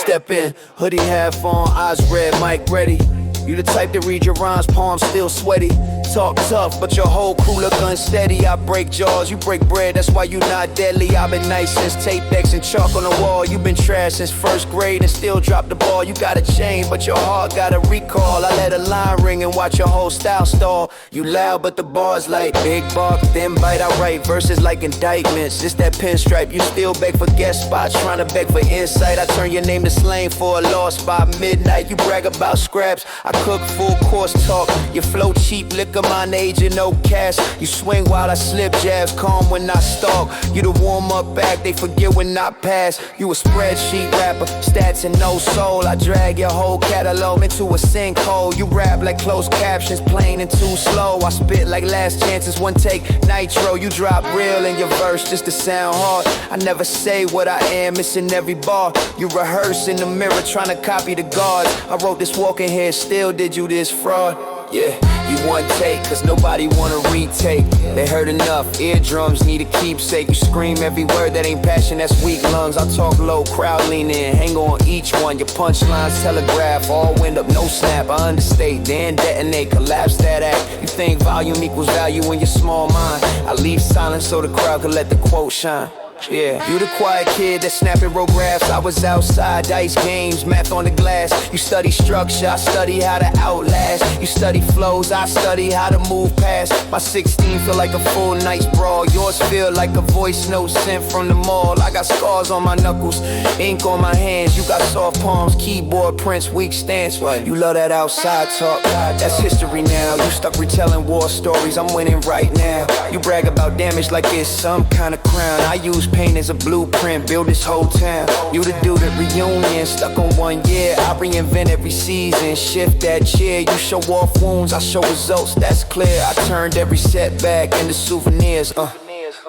Step in, hoodie half on, eyes red, mic ready. You the type to read your rhymes, palms still sweaty. Talk tough, but your whole crew look unsteady. I break jaws, you break bread, that's why you not deadly. I've been nice since tape decks and chalk on the wall. You been trash since first grade and still drop the ball. You got a chain, but your heart got a recall. I let a line ring and watch your whole style stall. You loud, but the bars like big bark, thin bite. I write verses like indictments. It's that pinstripe, you still beg for guest spots, trying to beg for insight. I turn your name to slang for a loss by midnight. You brag about scraps, I cook full course talk. Your flow cheap, liquor mine agent, no cash. You swing while I slip jabs, calm when I stalk. You the warm-up act, they forget when I pass. You a spreadsheet rapper, stats and no soul. I drag your whole catalog into a sinkhole. You rap like closed captions, plain and too slow. I spit like last chances, one take nitro. You drop real in your verse just to sound hard. I never say what I am, missing every bar. You rehearse in the mirror, trying to copy the guards. I wrote this walking here, still did you this fraud. Yeah, you one take, cause nobody wanna retake. They heard enough, eardrums need a keepsake. You scream every word that ain't passion, that's weak lungs. I talk low, crowd lean in, hang on each one. Your punchlines telegraph, all wind up, no snap. I understate, then detonate, collapse that act. You think volume equals value in your small mind. I leave silence so the crowd can let the quote shine. Yeah, you the quiet kid that snapping road graphs. I was outside, dice games, math on the glass. You study structure, I study how to outlast. You study flows, I study how to move past. My 16 feel like a full night's brawl. Yours feel like a voice note sent from the mall. I got scars on my knuckles, ink on my hands. You got soft palms, keyboard prints, weak stance. You love that outside talk, that's history now. You stuck retelling war stories, I'm winning right now. You brag about damage like it's some kind of crown. I use pain as a blueprint, build this whole town. You the dude at reunion, stuck on 1 year. I reinvent every season, shift that chair. You show off wounds, I show results, that's clear. I turned every setback into souvenirs.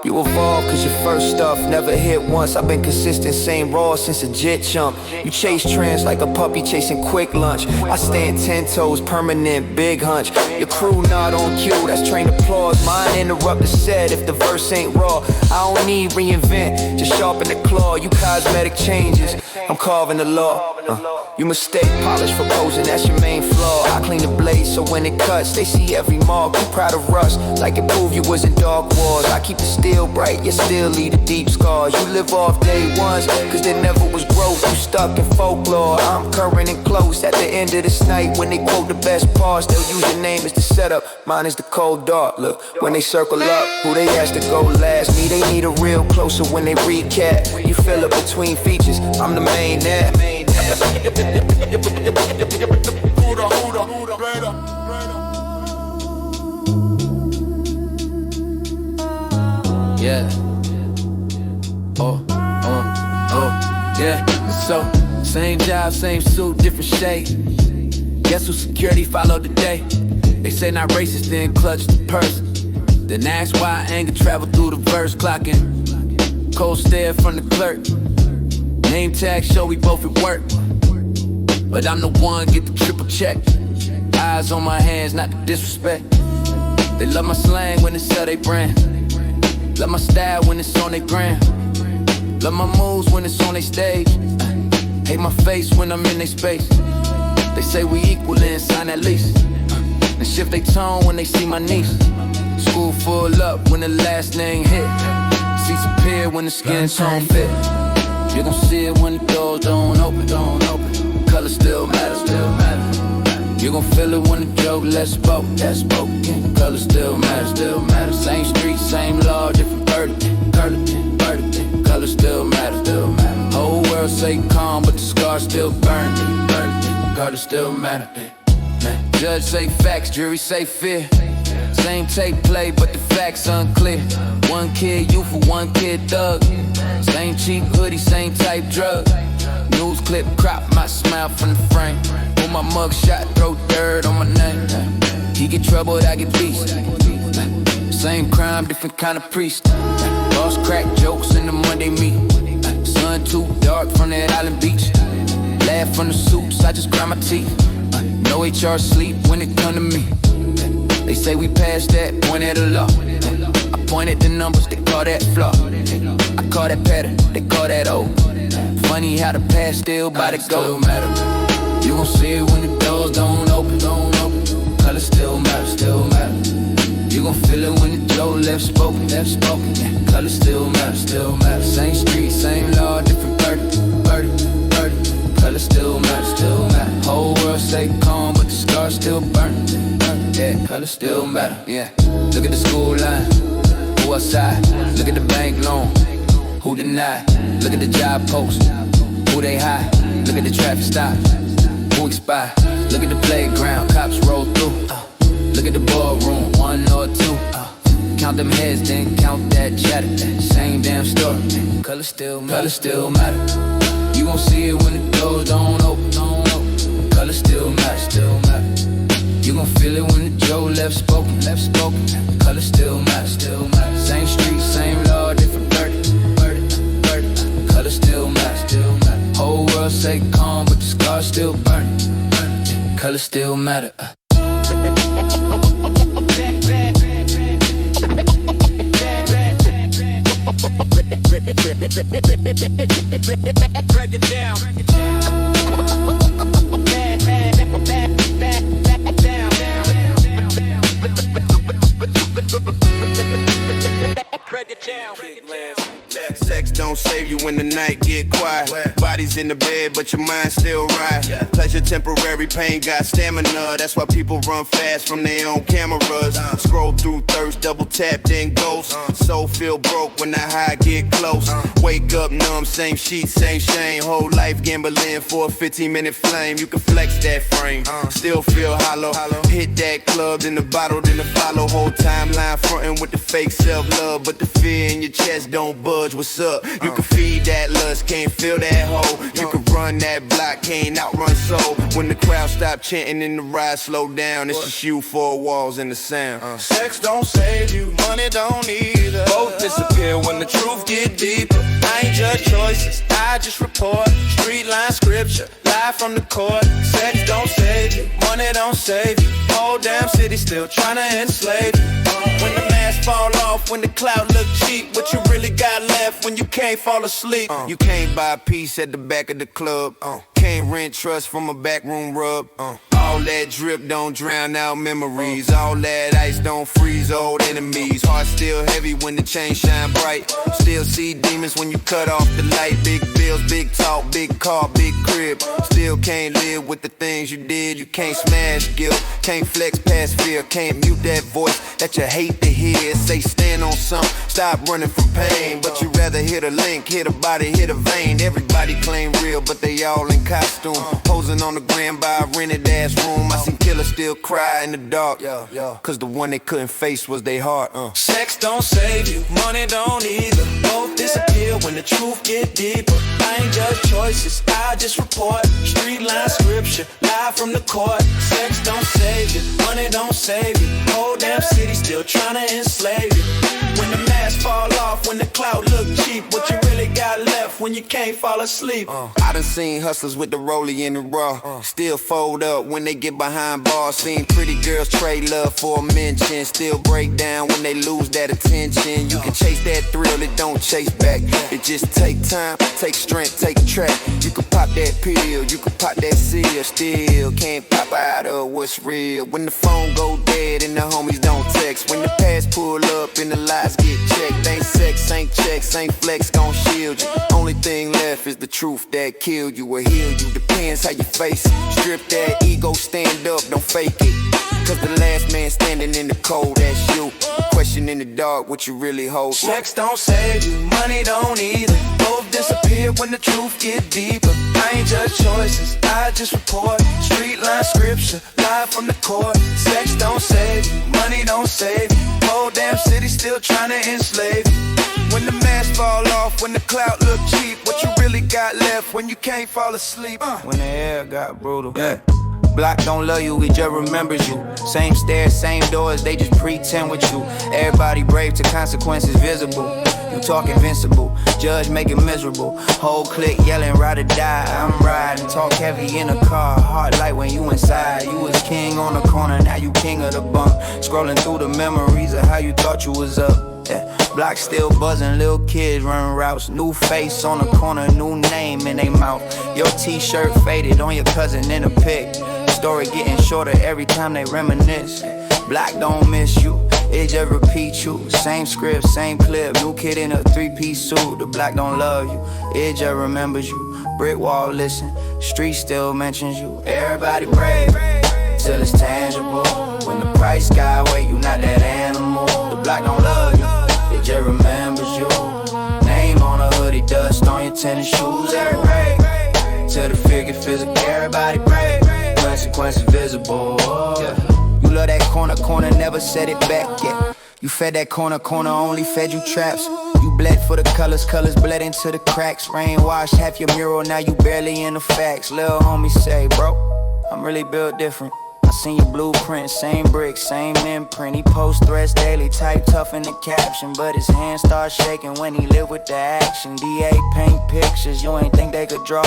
You evolve cause your first stuff never hit once. I've been consistent, same raw since a jit chump. You chase trends like a puppy chasing quick lunch. I stand 10 toes, permanent, big hunch. Your crew not on cue, that's trained applause. Mine interrupt the set if the verse ain't raw. I don't need reinvent, just sharpen the claw. You cosmetic changes, I'm carving the law. You mistake polish for posing, that's your main flaw. I clean the blade so when it cuts, they see every mark. You proud of rust, like it proved you was in dark wars. I keep the steel bright, you still leave the deep scars. You live off day ones, cause there never was growth. You stuck in folklore, I'm current and close. At the end of this night, when they quote the best parts, they'll use your name as the setup, mine is the cold dark. Look, when they circle up, who they ask to go last? Me, they need a real closer when they recap. You fill up between features, I'm the main app. Yeah. Yeah. So, same job, same suit, different shade. Guess who security followed today? They say not racist, then clutch the purse. Then ask why anger traveled through the verse. Clocking, cold stare from the clerk. Name tag show we both at work. But I'm the one, get the triple check. Eyes on my hands, not the disrespect. They love my slang when they sell they brand. Love my style when it's on they gram. Love my moves when it's on they stage. Hate my face when I'm in they space. They say we equal and sign that lease. And shift they tone when they see my niece. School full up when the last name hit. Seats appear when the skin tone fit. You gon' see it when the doors don't open. Color still matters. You gon' feel it when the joke less spoken. Color still matters. Same street, same law, different verdict. Color still matters. Whole world say calm, but the scars still burn. Color still matter. Judge say facts, jury say fear. Same tape play, but the facts unclear. One kid youthful, one kid thug. Same cheap hoodie, same type drug. News clip, crop my smile from the frame. Pull my mug shot, throw dirt on my name. He get troubled, I get beast. Same crime, different kind of priest. Lost crack jokes in the Monday meet. Sun too dark from that island beach. Laugh from the soups, I just grind my teeth. No HR sleep when it come to me. They say we passed that point at the law. I point at the numbers, they call that flaw. I call that pattern, they call that old. money, how the past still by the go. Still matter. You gon' see it when the doors don't open. Color still matter, still matter. You gon' feel it when the Joe left spoken. Yeah. Color still matter, still matter. Same street, same law, different birdie. Color still matter, still matter. Whole world say calm, but the scars still burn. Yeah, color still matter. Yeah. Look at the school line. Who outside? Look at the bank loan. Who denied? Look at the job post. Who they hide? Look at the traffic stop. Who expired? Look at the playground. Cops roll through. Look at the boardroom. 1 or 2. Count them heads, then count that chatter. Same damn story. Color still matter. Color still matter. You gon' see it when the doors don't open. Color still matter. Still matter. You gon' feel it when the Joe left spoken. Color still matter. Still matter. Same street, same law, different birdie. Color still matter. Still matter. Whole world say calm, but the scars still burn. Color still matter. Break it down. Break it down. Sex don't save you when the night get quiet. Body's in the bed, but your mind still right. Pleasure temporary, pain got stamina. That's why people run fast from their own cameras. Scroll through thirst, double tap, then ghost. Soul feel broke when the high get close. Wake up numb, same sheet, same shame. Whole life gambling for a 15-minute flame. You can flex that frame, still feel hollow. Hit that club, then the bottle, then the follow. Whole timeline frontin' with the fake self-love, but the fear in your chest don't budge. What's up? You can feed that lust, can't feel that hole. You can run that block, can't outrun soul. When the crowd stop chanting and the ride slow down, it's just you, four walls, and the sound. Sex don't save you, money don't either. Both disappear when the truth get deeper. I ain't judge choices, I just report. Street line scripture, live from the court. Sex don't save you, money don't save you. Whole damn city still tryna enslave you. When the mask fall off, when the cloud look cheap, what you really got left when you can't fall asleep? You can't buy peace at the back of the club. Can't rent trust from a backroom rub. All that drip don't drown out memories. All that ice don't freeze old enemies. Heart still heavy when the chain shine bright. Still see demons when you cut off the light. Big bills, big talk, big car, big crib. Still can't live with the things you did. You can't smash guilt, can't flex past fear. Can't mute that voice that you hate to hear. Say stand on something, stop running from pain. But you rather hit a link, hit a body, hit a vein. Everybody claim real, but they all in costume. Posing on the gram by a rented ass room. I seen killers still cry in the dark, cause the one they couldn't face was their heart. Sex don't save you, money don't either. Both disappear when the truth get deeper. I ain't judge choices, I just report. Street line scripture, live from the court. Sex don't save you, money don't save you. Whole damn city still tryna enslave you. When the mask fall off, when the cloud look cheap, what you really got left when you can't fall asleep? I done seen hustlers with the rollie in the raw. Still fold up when they get behind bars. Seen pretty girls trade love for a mention. Still break down when they lose that attention. You can chase that thrill, it don't chase back. It just take time, take strength, take track. You can pop that pill, you can pop that seal. Still can't pop out of what's real. When the phone go dead and the homies don't text. When the past pull up and the lies get checked. Ain't sex, ain't checks, ain't flex gon' shield you. Only thing left is the truth that killed you or healed you. Depends how you face it. Strip that ego, stand up, don't fake it. Cause the last man standing in the cold, that's you. Question in the dark, what you really hold. Sex don't save you, money don't either. Both disappear when the truth get deeper. I ain't judge choices, I just report. Street line scripture, live from the court. Sex don't save you, money don't save you. Whole damn city still tryna enslave you. When the mask fall off, when the cloud look cheap, what you really got left when you can't fall asleep? When the air got brutal, Block don't love you, he just remembers you. Same stairs, same doors, they just pretend with you. Everybody brave to consequences visible. You talk invincible, judge make it miserable. Whole clique yelling, ride or die. I'm riding, talk heavy in the car. Heart light when you inside. You was king on the corner, now you king of the bump. Scrolling through the memories of how you thought you was up. Yeah. Block still buzzing, little kids running routes. New face on the corner, new name in they mouth. Your t-shirt faded on your cousin in a pic. Story getting shorter every time they reminisce. Block don't miss you, it just repeat you. Same script, same clip, new kid in a three-piece suit. The block don't love you, it just remembers you. Brick wall listen, street still mentions you. Everybody brave, till it's tangible. When the price skyway, you not that animal. The block don't love you, it just remembers you. Name on a hoodie, dust on your tennis shoes. Every break, till the figure physical. Everybody brave, consequences visible. You love that corner, never set it back yet. You fed that corner, only fed you traps. You bled for the colors bled into the cracks. Rain washed half your mural, now you barely in the facts. Lil' homie say, bro, I'm really built different. I seen your blueprint, same brick, same imprint. He post threats daily, type tough in the caption, but his hands start shaking when he live with the action. DA paint pictures you ain't think they could draw.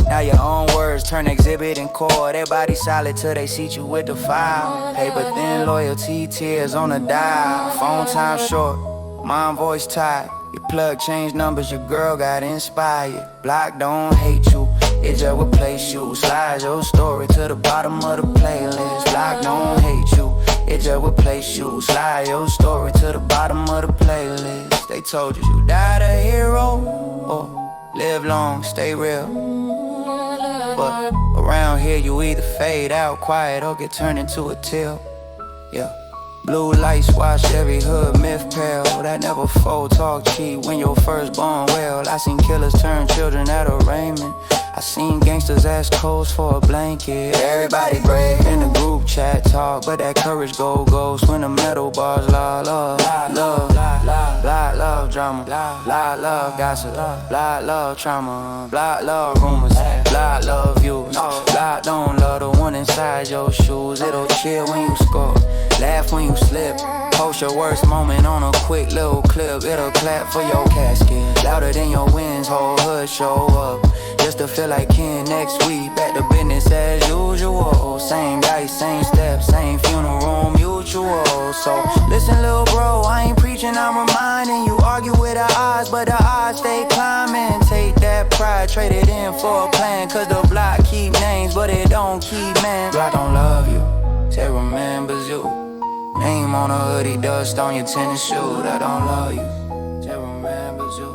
Now your own words turn exhibit in court. Everybody solid till they seat you with the file. Paper thin, loyalty, tears on the dial. Phone time short, mind voice tight. Your plug changed numbers, your girl got inspired. Block don't hate you, it just replace you. Slide your story to the bottom of the playlist. Block don't hate you, it just replace you. Slide your story to the bottom of the playlist. They told you died a hero, or live long, stay real. But around here you either fade out quiet or get turned into a tale. Yeah. Blue lights wash every hood myth pale. That never fold, talk cheap when your firstborn well. I seen killers turn children out of raiment. I seen gangsters ask codes for a blanket. Everybody brave in the group chat talk, but that courage go ghost when the metal bars la love, love, love drama, love gossip, love trauma, love rumors, love views. Block don't love the one inside your shoes. It'll chill when you score, laugh when you slip. Post your worst moment on a quick little clip. It'll clap for your casket, louder than your wins. Whole hood show up just to feel like Ken next week. Back to business as usual. Same dice, same steps, same funeral mutual. So listen, little bro, I ain't preaching, I'm reminding you. Argue with the odds, but the odds stay climbing. Take that pride, trade it in for a plan. Cause the block keep names, but it don't keep man. Block don't love you, it remembers you. Name on a hoodie, dust on your tennis shoe. That don't love you, it remembers you.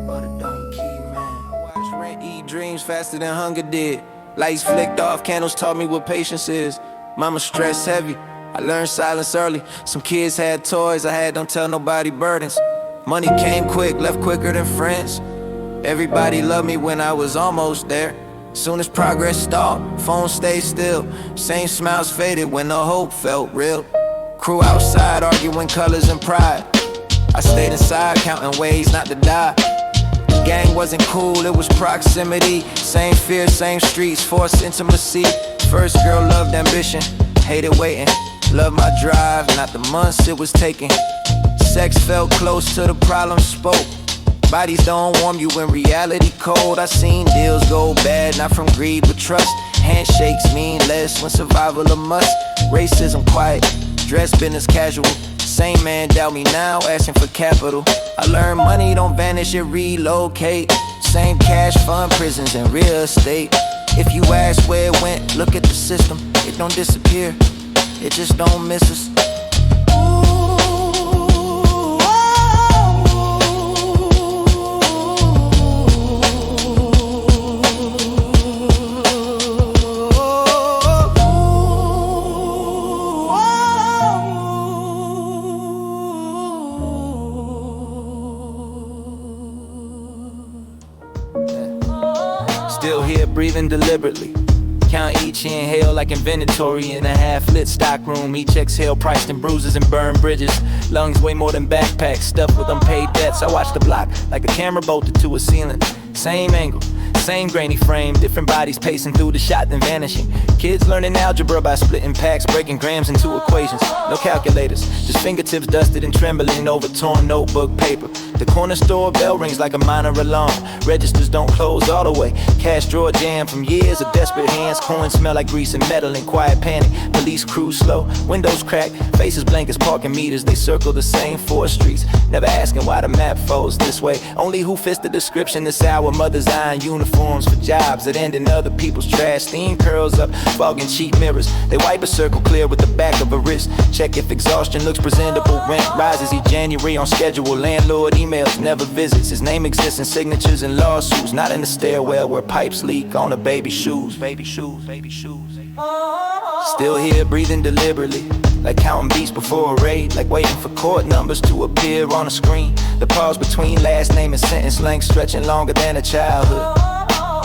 But it don't keep man. I watched rent eat dreams faster than hunger did. Lights flicked off, candles taught me what patience is. Mama stressed heavy, I learned silence early. Some kids had toys, I had don't tell nobody burdens. Money came quick, left quicker than friends. Everybody loved me when I was almost there. Soon as progress stalled, phone stayed still. Same smiles faded when the hope felt real. Crew outside arguing colors and pride. I stayed inside counting ways not to die. Gang wasn't cool, it was proximity. Same fear, same streets, forced intimacy. First girl loved ambition, hated waiting. Loved my drive, not the months it was taking. Sex felt close to the problem spoke. Bodies don't warm you when reality cold. I seen deals go bad, not from greed but trust. Handshakes mean less when survival a must. Racism quiet, dress business casual. Same man doubt me now, asking for capital. I learned money don't vanish, it relocate. Same cash fund, prisons and real estate. If you ask where it went, look at the system. It don't disappear, it just don't miss us. Still here breathing deliberately. Count each inhale like inventory in a half-lit stock room. Each exhale priced in bruises and burned bridges. Lungs weigh more than backpacks, stuffed with unpaid debts. I watch the block like a camera bolted to a ceiling. Same angle, Same grainy frame, different bodies pacing through the shot then vanishing. Kids learning algebra by splitting packs, breaking grams into equations. No calculators, just fingertips dusted and trembling over torn notebook paper. The corner store bell rings like a minor alarm. Registers don't close all the way. Cash drawer jam from years of desperate hands. Coins smell like grease and metal in quiet panic. Police cruise slow, windows crack, faces blank as parking meters. They circle the same 4 streets, never asking why the map folds this way. Only who fits the description this hour. Mothers eyeing uniforms for jobs that end in other people's trash. Steam curls up, fogging cheap mirrors. They wipe a circle clear with the back of a wrist. Check if exhaustion looks presentable. Rent rises each January on schedule. Landlord emails, never visits. His name exists in signatures and lawsuits, not in the stairwell where pipes leak on the baby shoes. Baby shoes, baby shoes. Still here breathing deliberately, like counting beats before a raid, like waiting for court numbers to appear on a screen. The pause between last name and sentence length stretching longer than a childhood.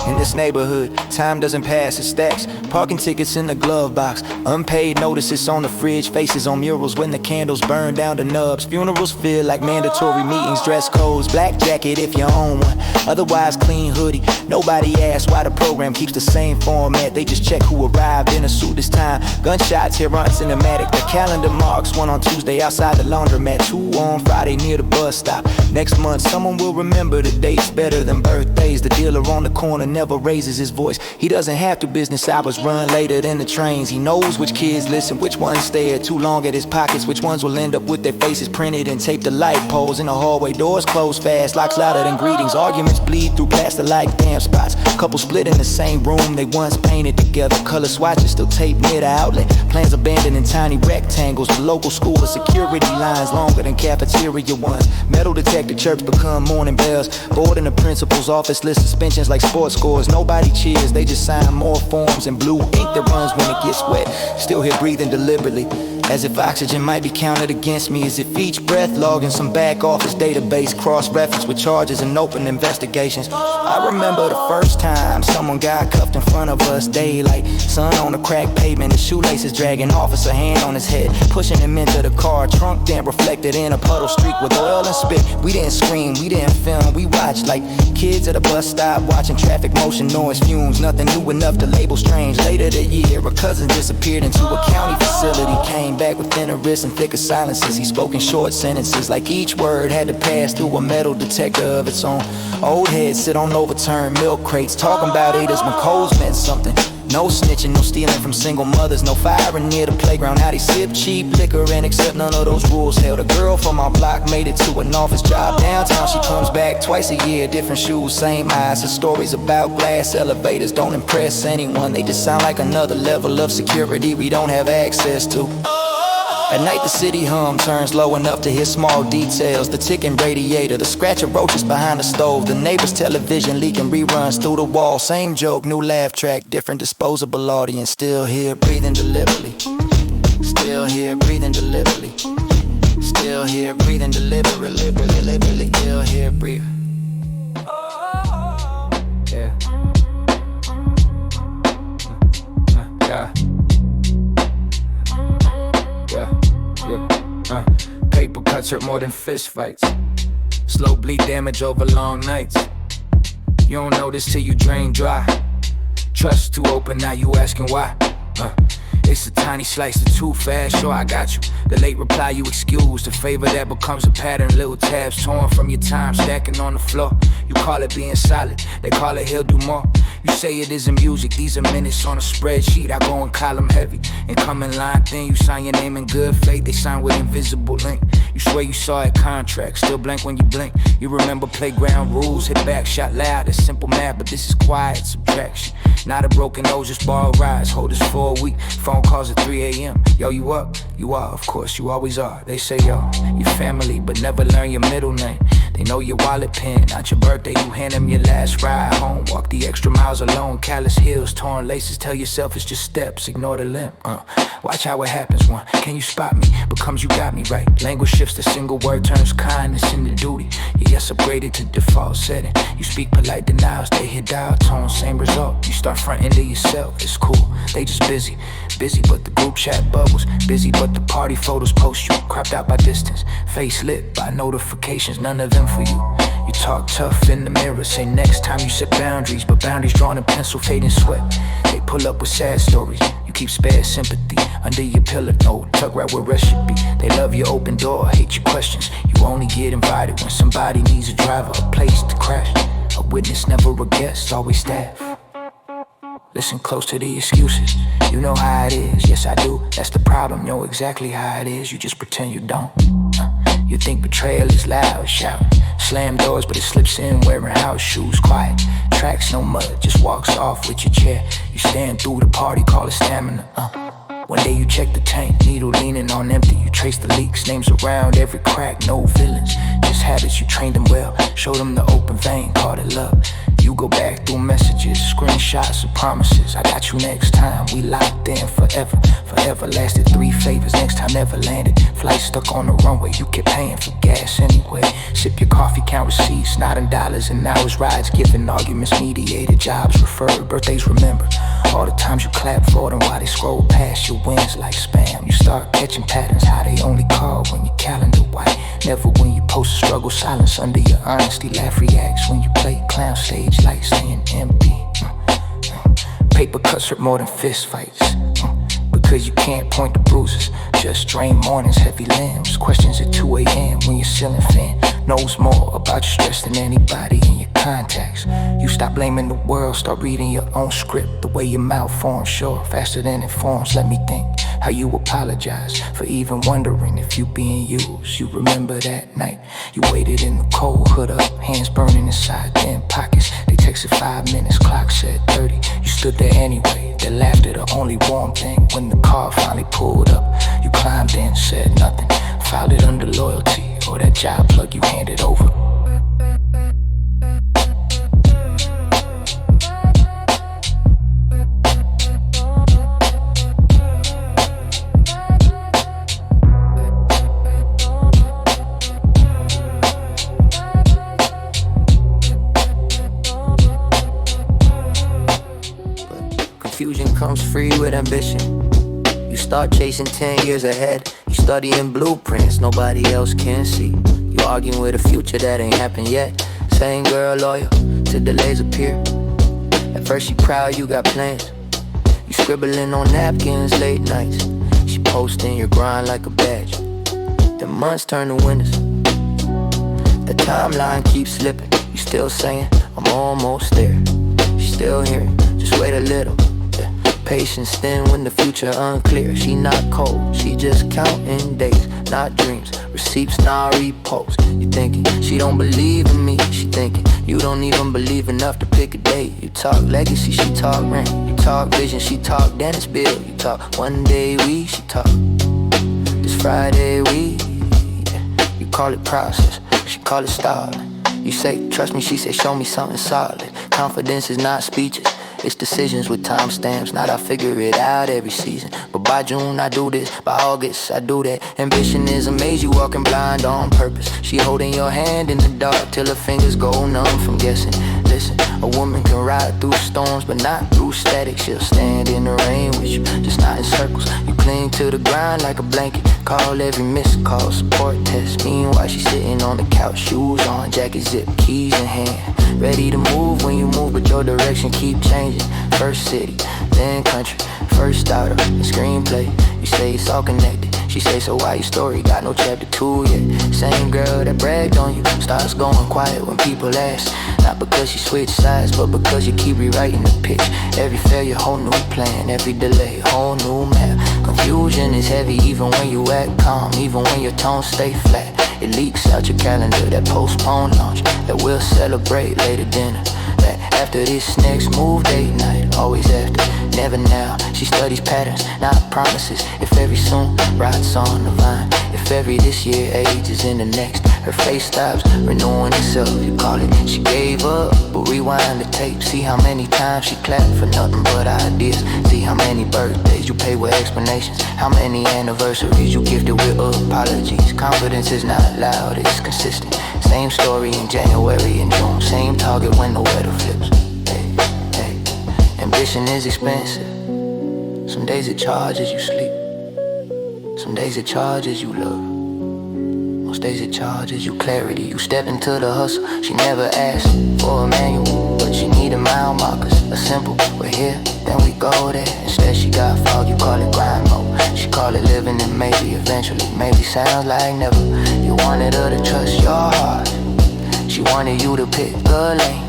In this neighborhood, time doesn't pass, it stacks. Parking tickets in the glove box, unpaid notices on the fridge, faces on murals when the candles burn down the nubs. Funerals feel like mandatory meetings, dress codes, black jacket if you own one, otherwise clean hoodie. Nobody asks why the program keeps the same format, they just check who arrived in a suit this time. Gunshots here on cinematic, the calendar marks 1 on Tuesday outside the laundromat, 2 on Friday near the bus stop. Next month someone will remember the dates better than birthdays. The dealer on the corner never raises his voice. He doesn't have to, business hours run later than the trains. He knows which kids listen, which ones stare too long at his pockets, which ones will end up with their faces printed and taped to light poles in the hallway. Doors close fast, locks louder than greetings. Arguments bleed through plaster like damn spots. Couples split in the same room they once painted together. Color swatches still taped near the outlet. Plans abandoned in tiny rectangles. The local school, the security lines longer than cafeteria ones. Metal detector chirps become morning bells. Board in the principal's office list suspensions like sports scores. Nobody cheers, they just sign more forms in blue ink that runs when it gets wet. Still here breathing deliberately, as if oxygen might be counted against me, as if each breath logged in some back office database, cross-referenced with charges and open investigations. I remember the first time someone got cuffed in front of us, daylight, sun on the cracked pavement, his shoelaces dragging, officer hand on his head, pushing him into the car, trunk damp reflected in a puddle streaked with oil and spit. We didn't scream, we didn't film, we watched like kids at a bus stop watching traffic motion, noise, fumes, nothing new enough to label strange. Later that year, a cousin disappeared into a county facility, came back with thinner wrists and thicker silences. He spoke in short sentences, like each word had to pass through a metal detector of its own. Old heads sit on overturned milk crates, talking about it as when codes meant something. No snitching, no stealing from single mothers, no firing near the playground. How they sip cheap liquor and accept none of those rules. Held a girl from our block, made it to an office job downtown. She comes back twice a year, different shoes, same eyes. Her stories about glass elevators don't impress anyone. They just sound like another level of security we don't have access to. At night the city hum turns low enough to hear small details. The ticking radiator, the scratch of roaches behind the stove, the neighbor's television leaking reruns through the wall. Same joke, new laugh track, different disposable audience. Still here breathing deliberately. Still here breathing deliberately. Still here breathing deliberately. Still here breathing. Yeah. Yeah. Paper cuts hurt more than fist fights. Slow bleed damage over long nights. You don't know this till you drain dry. Trust too open, now you asking why. It's a tiny slice of too fast, sure I got you. The late reply you excuse, the favor that becomes a pattern. Little tabs torn from your time, stacking on the floor. You call it being solid, they call it he'll do more. You say it isn't music, these are minutes on a spreadsheet. I go and column heavy, and come in line thin. You sign your name in good faith, they sign with invisible ink. You swear you saw a contract, still blank when you blink. You remember playground rules, hit back, shot loud. It's simple math, but this is quiet subtraction. Not a broken nose, just borrowed rides. Hold us for a week, phone calls at 3 a.m. Yo, you up? You are, of course, you always are. They say, yo, you family, but never learn your middle name. They know your wallet pin, not your birthday. You hand them your last ride home. Walk the extra miles alone, callous heels, torn laces. Tell yourself it's just steps, ignore the limp. Watch how it happens, one. Can you spot me? Becomes you got me right. Language shifts, the single word turns kindness into duty. Your yes upgraded to default setting. You speak polite denials, they hit dial tone, same result. You start fronting to yourself, it's cool. They just busy, but the group chat bubbles. Busy, but the party photos post you. Cropped out by distance, face lit by notifications, none of them for you. You talk tough in the mirror, say next time you set boundaries, but boundaries drawn in pencil, fading sweat. They pull up with sad stories, you keep spare sympathy under your pillow. No, tuck right where rest should be. They love your open door, hate your questions. You only get invited when somebody needs a driver, a place to crash. A witness, never a guest, always staff. Listen close to the excuses. You know how it is, yes I do. That's the problem, know exactly how it is. You just pretend you don't. You think betrayal is loud, shouting. Slam doors, but it slips in wearing house shoes. Quiet, tracks, no mud, just walks off with your chair. You stand through the party, call it stamina. One day you check the tank, needle leaning on empty. You trace the leaks, names around every crack, no villains. Just habits, you trained them well. Showed them the open vein, called it love. You go back through messages, screenshots of promises. I got you next time, we locked in forever. Forever lasted 3 favors, next time never landed. Flight stuck on the runway, you kept paying for gas anyway. Sip your coffee, count receipts, not in dollars and hours. Rides given, arguments mediated, jobs referred, birthdays remembered. All the times you clap for them while they scroll past your wins like spam. You start catching patterns, how they only call when your calendar white. Never when you post a struggle, silence under your honesty. Laugh reacts when you play clown stage like staying empty. Paper cuts hurt more than fist fights. Because you can't point to bruises. Just drain mornings, heavy limbs. Questions at 2 a.m. when your ceiling fan knows more about your stress than anybody in your contacts. You stop blaming the world, start reading your own script. The way your mouth forms, sure, faster than it forms. Let me think how you apologize for even wondering if you being used. You remember that night you waited in the cold, hood up, hands burning inside them pockets. They texted 5 minutes, clock said 30. You stood there anyway. Their laughter the only warm thing. When the car finally pulled up, you climbed in, said nothing, filed it under loyalty or that job plug you handed over. Confusion comes free with ambition. You start chasing 10 years ahead. You studying blueprints nobody else can see. You arguing with a future that ain't happened yet. Same girl loyal till delays appear. At first she proud you got plans. You scribbling on napkins late nights. She posting your grind like a badge. The months turn to winters. The timeline keeps slipping. You still saying I'm almost there. She's still here, just wait a little. Patience thin when the future unclear. She not cold, she just counting days, not dreams. Receipts, not reposts. You thinking she don't believe in me. She thinking you don't even believe enough to pick a date. You talk legacy, she talk rent. You talk vision, she talk dentist bill. You talk one day we, she talk this Friday we. You call it process, she call it stalling. You say trust me, she say show me something solid. Confidence is not speeches, it's decisions with timestamps. Not I figure it out every season, but by June I do this, by August I do that. Ambition is a maze, you walking blind on purpose. She holding your hand in the dark till her fingers go numb from guessing. Listen, a woman can ride through storms, but not through static. She'll stand in the rain with you, just not in circles. You cling to the grind like a blanket. Call every missed call, support test. Meanwhile she's sitting on the couch, shoes on, jacket zip, keys in hand. Ready to move when you move, but your direction keep changing. First city, then country, first starter, and screenplay. You say it's all connected. She say, so why your story got no chapter 2 yet? Same girl that bragged on you starts going quiet when people ask. Not because you switch sides, but because you keep rewriting the pitch. Every failure, whole new plan. Every delay, whole new map. Confusion is heavy even when you act calm. Even when your tone stay flat. It leaks out your calendar, that postponed launch. That we'll celebrate later dinner. That after this next move, date night. Always after, never now. She studies patterns, not promises. If every soon, rides on the vine. If every this year ages in the next. Her face stops renewing itself, you call it she gave up. But rewind the tape, see how many times she clapped for nothing but ideas. See how many birthdays you pay with explanations. How many anniversaries you gifted with apologies. Confidence is not loud, it's consistent. Same story in January and June. Same target when the weather flips. Hey, hey. Ambition is expensive. Some days it charges you sleep. Some days it charges you love. stays in charge, is you clarity. You step into the hustle, she never asked for a manual, but she need a mile markers. A simple, we're here, then we go there. Instead she got fog, you call it grind mode. She call it living and maybe eventually, maybe sounds like never. You wanted her to trust your heart, she wanted you to pick the lane.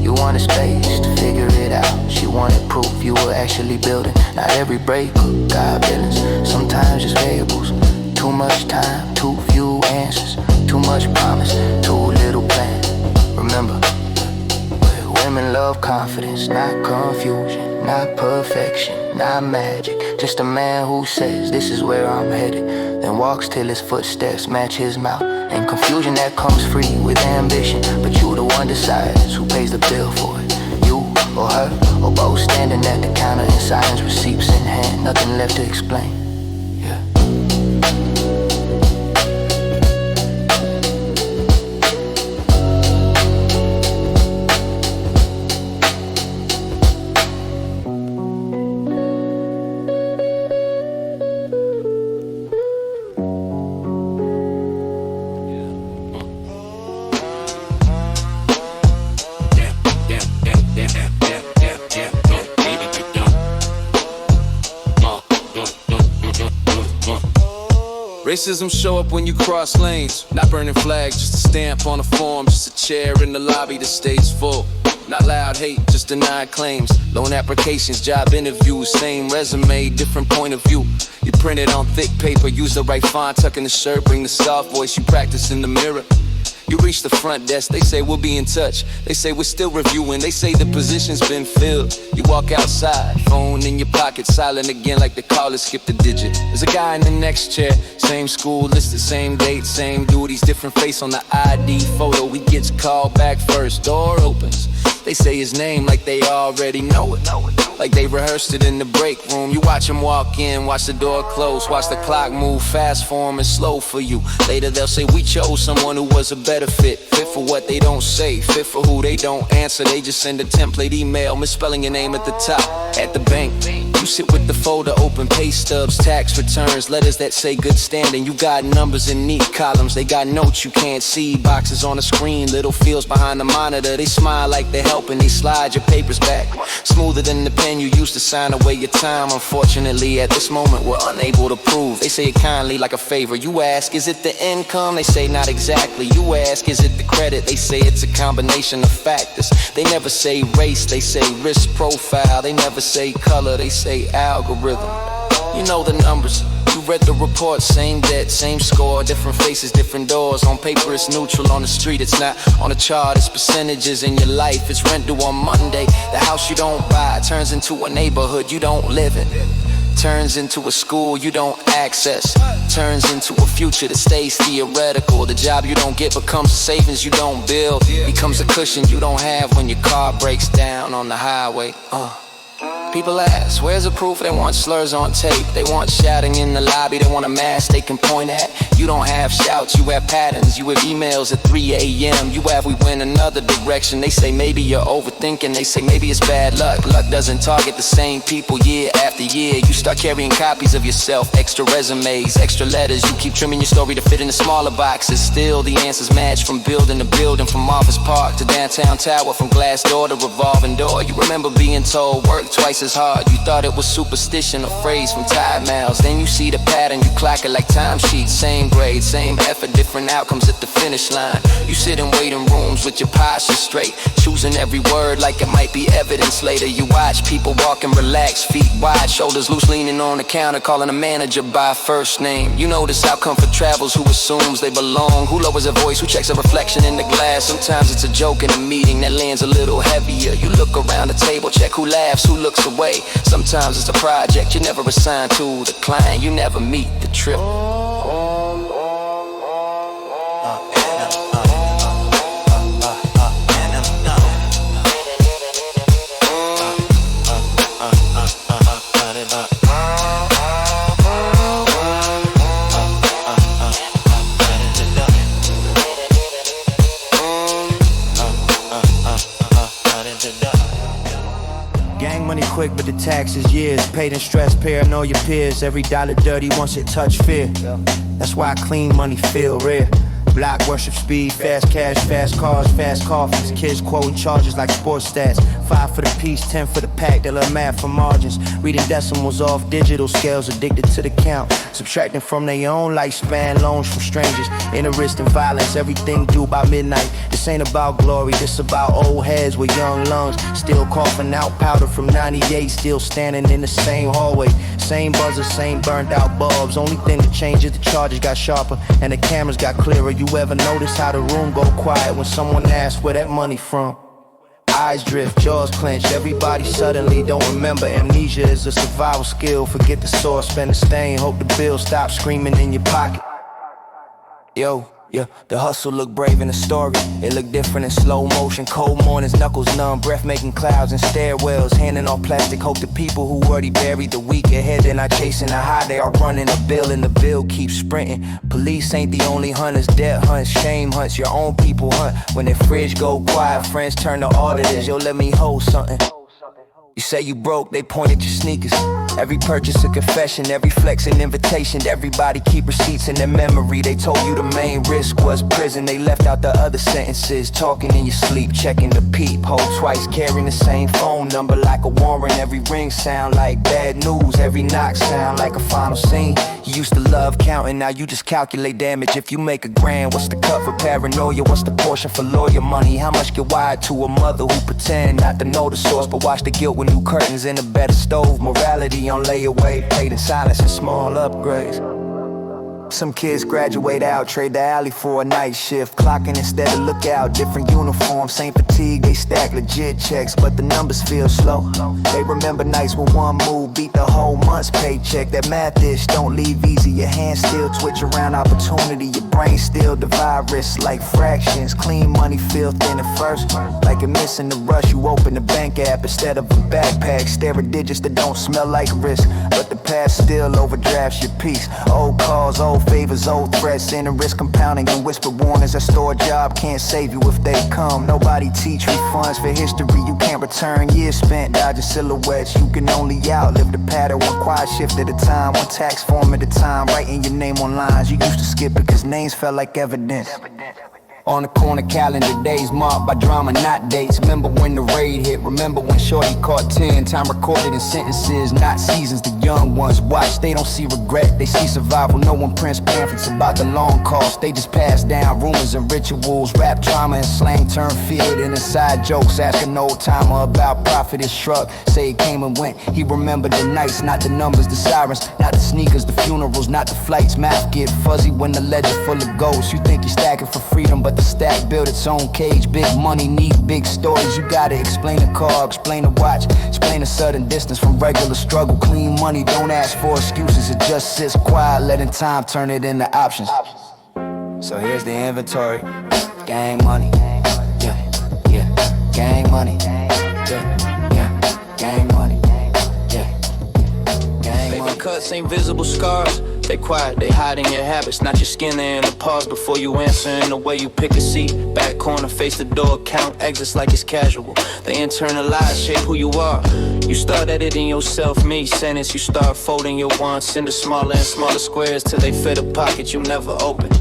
You wanted space to figure it out. She wanted proof you were actually building. Not every breakup got villains, sometimes just variables. Too much time, too few answers. Too much promise, too little plan. Remember, women love confidence, not confusion. Not perfection, not magic. Just a man who says this is where I'm headed, then walks till his footsteps match his mouth. And confusion that comes free with ambition, but you the one decides who pays the bill for it. You or her, or both standing at the counter in silence, receipts in hand, nothing left to explain. Yeah. Racism show up when you cross lanes. Not burning flags, just a stamp on a form. Just a chair in the lobby that stays full. Not loud hate, just denied claims. Loan applications, job interviews. Same resume, different point of view. You print it on thick paper, use the right font, tuck in the shirt. Bring the soft voice you practice in the mirror. You reach the front desk, they say we'll be in touch. They say we're still reviewing, they say the position's been filled. You walk outside, phone in your pocket, silent again like the caller skipped a digit. There's a guy in the next chair, same school, listed, same date, same duties, different face on the ID photo. He gets called back first, door opens. They say his name like they already know it. Like they rehearsed it in the break room. You watch him walk in, watch the door close, watch the clock move fast for him and slow for you. Later they'll say we chose someone who was a better fit. Fit for what they don't say, fit for who they don't answer. They just send a template email, misspelling your name at the top. At the bank, you sit with the folder open, pay stubs, tax returns, letters that say good standing. You got numbers in neat columns, they got notes you can't see, boxes on the screen, little fields behind the monitor. They smile like they're helping, they slide your papers back, smoother than the pen you used to sign away your time. Unfortunately, at this moment, we're unable to prove. They say it kindly like a favor. You ask, is it the income? They say not exactly. You ask, is it the credit? They say it's a combination of factors. They never say race, they say risk profile. They never say color, they say algorithm. You know the numbers, you read the report, same debt, same score, different faces, different doors. On paper it's neutral, on the street it's not. On the chart it's percentages in your life. It's rent due on Monday. The house you don't buy turns into a neighborhood you don't live in. Turns into a school you don't access. Turns into a future that stays theoretical. The job you don't get becomes a savings you don't build. Becomes a cushion you don't have when your car breaks down on the highway. People ask, where's the proof? They want slurs on tape. They want shouting in the lobby. They want a mask they can point at. You don't have shouts, you have patterns. You have emails at 3 a.m. You have we went another direction. They say maybe you're overthinking. They say maybe it's bad luck. Luck doesn't target the same people year after year. You start carrying copies of yourself, extra resumes, extra letters. You keep trimming your story to fit in the smaller boxes. Still the answers match from building to building, from office park to downtown tower, from glass door to revolving door. You remember being told work twice as hard. You thought it was superstition, a phrase from Tide Miles. Then you see the pattern, you clock it like timesheets. Same grade, same effort, different outcomes at the finish line. You sit in waiting rooms with your posture straight, choosing every word like it might be evidence later. You watch people walking relaxed, feet wide, shoulders loose, leaning on the counter, calling a manager by first name. You notice how comfort travels, who assumes they belong, who lowers their voice, who checks a reflection in the glass. Sometimes it's a joke in a meeting that lands a little heavier. You look around the table, check who laughs, who looks away. Sometimes it's a project you never assigned to, the client you never meet, the trip. Money quick, but the taxes years. Paid in stress, paranoia peers. Every dollar dirty once it touch fear. That's why clean money feel rare. Block worship speed, fast cash, fast cars, fast coffees. Kids quoting charges like sports stats. 5 for the piece, 10 for the pack. They love math for margins. Reading decimals off digital scales, addicted to the count. Subtracting from their own lifespan, loans from strangers. Interest in violence, everything due by midnight. This ain't about glory, this about old heads with young lungs. Still coughing out powder from 98, still standing in the same hallway. Same buzzer, same burned out bulbs. Only thing that changed is the charges got sharper and the cameras got clearer. You ever notice how the room go quiet when someone asks where that money from? Eyes drift, jaws clench, everybody suddenly don't remember. Amnesia is a survival skill. Forget the source, spend the stain, hope the bill stops screaming in your pocket. Yo, yeah, the hustle look brave in the story. It look different in slow motion. Cold mornings, knuckles numb, breath making clouds and stairwells. Handing off plastic, hope the people who already buried the week ahead. They're not chasing a high, they are running a bill, and the bill keeps sprinting. Police ain't the only hunters, debt hunts, shame hunts. Your own people hunt. When their fridge go quiet, friends turn to auditors. Yo, let me hold something. You say you broke, they point at your sneakers. Every purchase a confession, every flex an invitation. Everybody keep receipts in their memory. They told you the main risk was prison. They left out the other sentences. Talking in your sleep, checking the peephole twice. Carrying the same phone number like a warrant. Every ring sound like bad news. Every knock sound like a final scene. You used to love counting, now you just calculate damage. If you make $1,000, what's the cut for paranoia? What's the portion for lawyer money? How much get wired to a mother who pretend not to know the source, but watch the guilt with new curtains and a better stove? Morality on layaway, paid in silence and small upgrades. Some kids graduate out, trade the alley for a night shift. Clocking instead of lookout, different uniforms, same fatigue. They stack legit checks, but the numbers feel slow. They remember nights when one move beat the whole month's paycheck. That math ish don't leave easy. Your hands still twitch around opportunity. Your brain still divide risks like fractions. Clean money feel thin at first, like you're missing the rush. You open the bank app instead of a backpack. Stare at digits that don't smell like risk, but the past still overdrafts your peace. Old calls, old favors, old threats, and risk compounding and whisper warnings. A store job can't save you if they come. Nobody teach refunds for history you can't return. Years spent dodging silhouettes. You can only outlive the pattern. One quiet shift at a time, one tax form at a time. Writing your name on lines you used to skip because names felt like evidence. On the corner calendar, days marked by drama, not dates. Remember when the raid hit, remember when shorty caught 10. Time recorded in sentences, not seasons. The young ones watch, they don't see regret, they see survival. No one prints pamphlets about the long cost. They just pass down rumors and rituals. Rap trauma and slang turn field and inside jokes. Ask an old timer about profit, his shrug. Say it came and went, he remembered the nights, not the numbers, the sirens, not the sneakers, the funerals, not the flights. Math get fuzzy when the ledger full of ghosts. You think you're stacking for freedom, but the stack built its own cage. Big money need big stories. You gotta explain the car, explain the watch, explain a sudden distance from regular struggle. Clean money, don't ask for excuses. It just sits quiet, letting time turn it into options. So here's the inventory. Gang money, yeah, yeah. Gang money, yeah, yeah. Gang money, yeah. Gang money. Cuts ain't visible scars. They quiet, they hide in your habits, not your skin. They in the pause before you answer. In the way you pick a seat, back corner, face the door, count exits like it's casual. They internalize, shape who you are. You start editing yourself, me sentence. You start folding your wants into smaller and smaller squares till they fit a pocket you never open.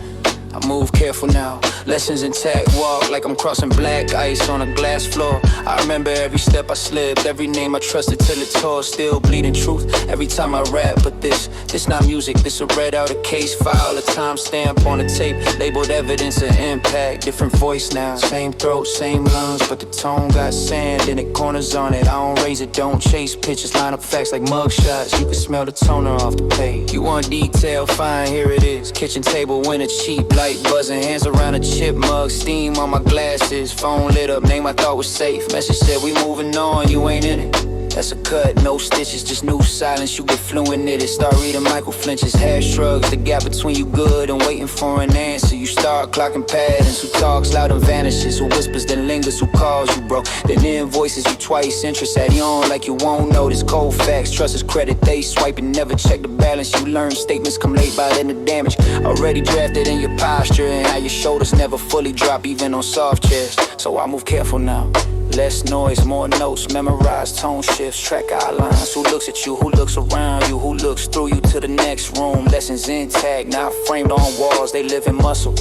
I move careful now, lessons intact. Walk like I'm crossing black ice on a glass floor. I remember every step I slipped, every name I trusted till it tore. Still bleeding truth every time I rap. But this not music, this a read out a case file. A timestamp on a tape, labeled evidence of impact. Different voice now, same throat, same lungs, but the tone got sand in it, corners on it. I don't raise it, don't chase pictures, line up facts like mugshots. You can smell the toner off the page. You want detail, fine, here it is. Kitchen table when it's cheap, light buzzing, hands around a chip mug, steam on my glasses, phone lit up, name I thought was safe. Message said we moving on, you ain't in it. That's a cut, no stitches, just new silence. You get fluent in it. Start reading Michael Flinch's head shrugs. The gap between you good and waiting for an answer. You start clocking patterns. Who talks loud and vanishes? Who whispers then lingers? Who calls you broke? Then invoices you twice. Interest at on like you won't notice. Cold facts, trust is credit. They swipe and never check the balance. You learn statements come late by then the damage already drafted in your posture and how your shoulders never fully drop even on soft chairs. So I move careful now. Less noise, more notes, memorize tone shifts, track outlines. Who looks at you, who looks around you, who looks through you to the next room. Lessons intact, not framed on walls, they live in muscle.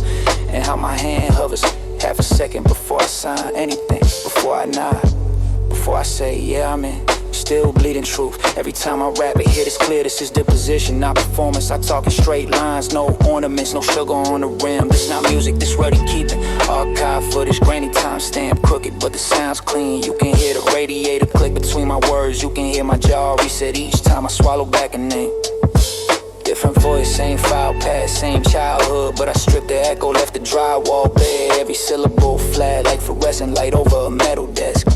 And how my hand hovers half a second before I sign anything, before I nod, before I say, yeah, I'm in. Still bleeding truth. Every time I rap it, hit it's clear. This is deposition, not performance. I talk in straight lines, no ornaments, no sugar on the rim. This not music, this ready keeping. Archive footage, grainy timestamp, crooked, but the sound's clean. You can hear the radiator click between my words. You can hear my jaw reset each time I swallow back a name. Different voice, same file path, same childhood, but I stripped the echo, left the drywall bare. Every syllable flat like fluorescent light over a metal desk.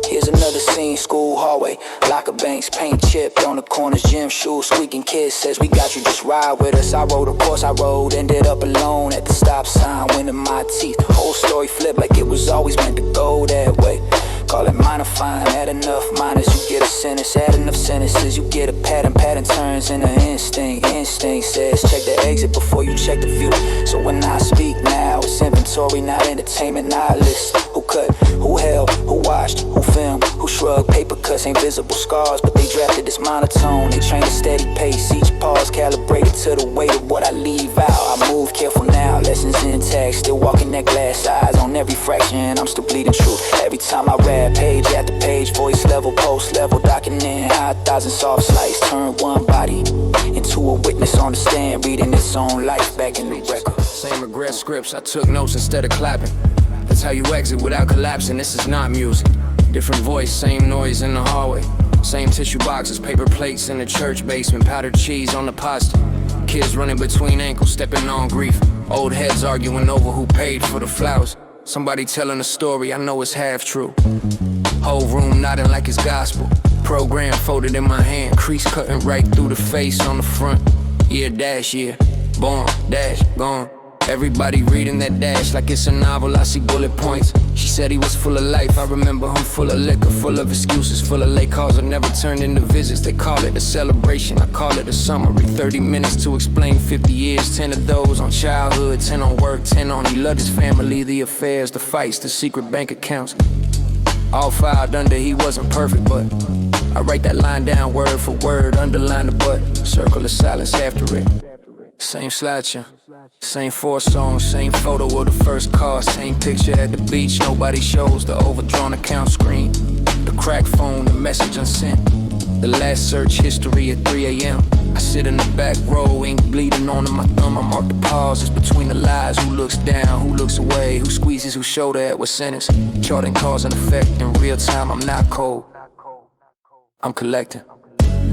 Here's another scene, school hallway, locker banks, paint chipped on the corners, gym shoes, squeaking kids says we got you, just ride with us. I rode, of course I rode, ended up alone at the stop sign, winning my teeth. Whole story flipped like it was always meant to go that way. Call it minifying, add enough minors, you get a sentence, add enough sentences, you get a pattern, pattern turns into instinct. Instinct says check the exit before you check the view. So when I speak now, it's inventory, not entertainment, not list. Who cut, who held, who watched, who filmed, who shrugged. Paper cuts ain't visible scars, but they drafted this monotone. They train a steady pace, each pause calibrated to the weight of what I leave out. I move careful now, lessons intact, still walking that glass eyes on every fraction. I'm still bleeding truth every time I rap, page after page, voice level, post level, documenting how 1,000 soft slice turn one body into a witness on the stand, reading its own life back in the record. Same regret scripts, I took notes instead of clapping. That's how you exit without collapsing, this is not music. Different voice, same noise in the hallway. Same tissue boxes, paper plates in the church basement, powdered cheese on the pasta. Kids running between ankles, stepping on grief. Old heads arguing over who paid for the flowers. Somebody telling a story, I know it's half true. Whole room nodding like it's gospel. Program folded in my hand, crease cutting right through the face on the front. Year dash, year, born, dash, gone. Everybody reading that dash like it's a novel, I see bullet points. She said he was full of life, I remember him full of liquor, full of excuses, full of late calls that never turned into visits. They call it a celebration, I call it a summary. 30 minutes to explain 50 years, 10 of those on childhood, 10 on work, 10 on he loved his family, the affairs, the fights, the secret bank accounts. All filed under he wasn't perfect, but I write that line down word for word, underline the but, circle of silence after it. Same slideshow, same 4 songs, same photo of the first car, same picture at the beach, nobody shows the overdrawn account screen, the cracked phone, the message unsent, the last search history at 3 a.m. I sit in the back row, ink bleeding onto my thumb, I mark the pauses between the lies, who looks down, who looks away, who squeezes, who shoulder at what sentence, charting cause and effect in real time, I'm not cold, I'm collecting.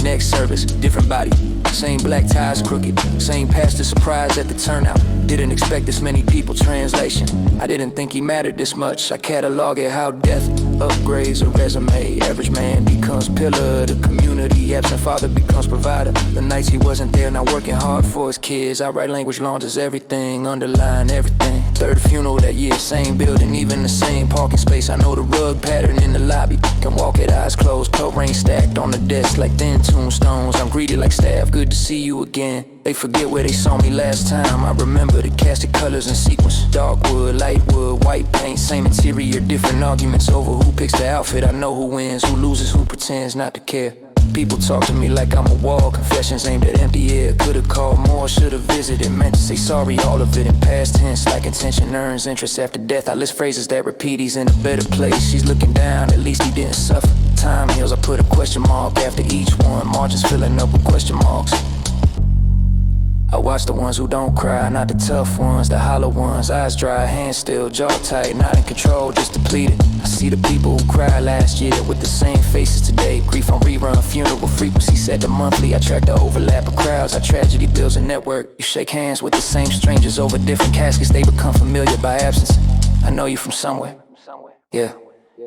Next service, different body, same black ties crooked, same pastor surprised at the turnout. Didn't expect this many people, translation. I didn't think he mattered this much. I catalog it how death upgrades a resume. Average man becomes pillar of the community, absent father becomes provider. The nights he wasn't there, now working hard for his kids. I write language launches everything, underline everything. Third funeral that year, same building, even the same parking space. I know the rug pattern in the lobby, can walk it eyes closed, coat rain stacked on the desk like thin tombstones. I'm greeted like staff, good to see you again. They forget where they saw me last time. I remember the casted colors and sequence. Dark wood, light wood, white paint, same interior, different arguments over who picks the outfit. I know who wins, who loses, who pretends not to care. People talk to me like I'm a wall, confessions aimed at empty air. Could've called more, should've visited, meant to say sorry, all of it in past tense. Like intention earns interest after death. I list phrases that repeat, he's in a better place. She's looking down, at least he didn't suffer. Time heals, I put a question mark after each one. Margins filling up with question marks. I watch the ones who don't cry, not the tough ones, the hollow ones. Eyes dry, hands still, jaw tight, not in control, just depleted. I see the people who cried last year with the same faces today. Grief on rerun, funeral frequency set to monthly. I track the overlap of crowds, our tragedy builds a network. You shake hands with the same strangers over different caskets. They become familiar by absence. I know you from somewhere. Yeah,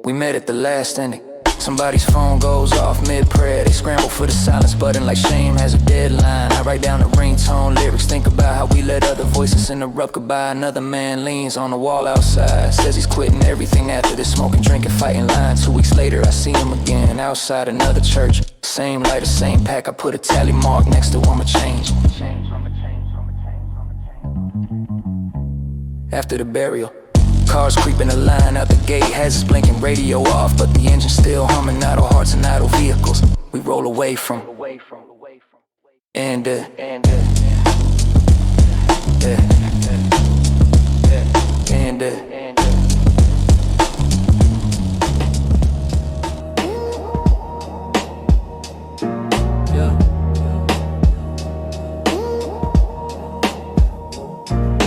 we met at the last ending. Somebody's phone goes off mid-prayer. They scramble for the silence button like shame has a deadline. I write down the ringtone lyrics, think about how we let other voices interrupt goodbye. Another man leans on the wall outside, says he's quitting everything after this smoking, drinking, fighting line. 2 weeks later I see him again, outside another church. Same lighter, same pack, I put a tally mark next to him, a change. After the burial, Cars creeping the line out the gate, heads blinking, radio off, but the engine's still humming. Idle hearts and idle vehicles. We roll away from and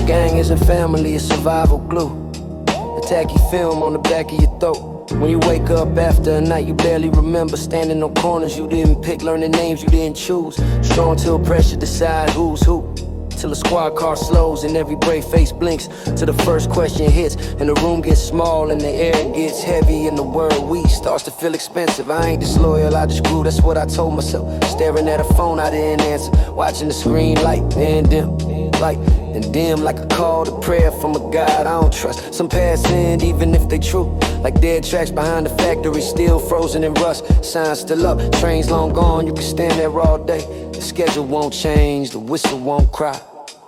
Gang isn't family, it's survival glue. A tacky film on the back of your throat. When you wake up after a night you barely remember, standing on corners you didn't pick, learning names you didn't choose. Strong till pressure decide who's who. Till the squad car slows and every brave face blinks. Till the first question hits and the room gets small and the air gets heavy and the word we starts to feel expensive. I ain't disloyal, I just grew, that's what I told myself. Staring at a phone I didn't answer, watching the screen light and dim, light and dim like a call to prayer from a God I don't trust. Some pass end even if they true, like dead tracks behind the factory, still frozen in rust. Signs still up, trains long gone, you can stand there all day. The schedule won't change, the whistle won't cry.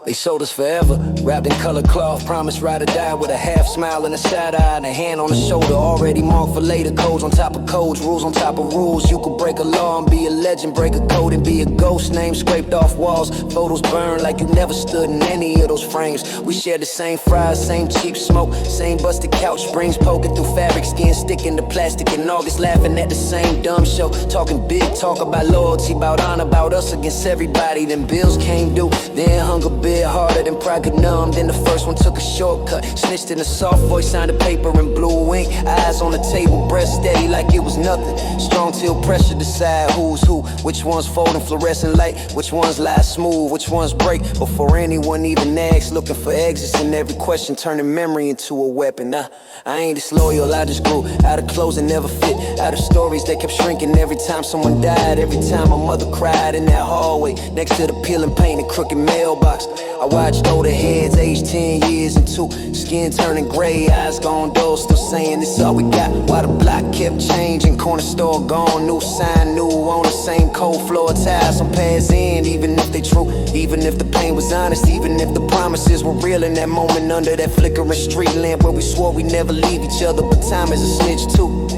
They sold us forever, wrapped in colored cloth, promised ride or die with a half smile and a side eye and a hand on the shoulder, already marked for later. Codes on top of codes, rules on top of rules. You could break a law and be a legend, break a code and be a ghost. Name scraped off walls, photos burned like you never stood in any of those frames. We shared the same fries, same cheap smoke, same busted couch springs poking through fabric, skin sticking to plastic in August, laughing at the same dumb show, talking big talk about loyalty, about honor, about us against everybody. Then bills came due, then hung a bit harder than pride could numb. Then the first one took a shortcut, snitched in a soft voice, signed a paper in blue ink. Eyes on the table, breath steady like it was nothing. Strong till pressure decide who's who. Which ones folding fluorescent light, which ones lie smooth, which ones break before anyone even asks. Looking for exits in every question, turning memory into a weapon. I ain't disloyal, I just grew out of clothes that never fit, out of stories that kept shrinking every time someone died, every time my mother cried in that hallway next to the peeling paint and crooked mailbox. I watched older heads aged 10 years into skin turning gray, eyes gone dull, still saying this all we got. While the block kept changing, corner store gone, new sign, new owner, same cold floor tiles on pass end. Even if they true, even if the pain was honest, even if the promises were real in that moment under that flickering street lamp where we swore we never leave each other, but time is a snitch too.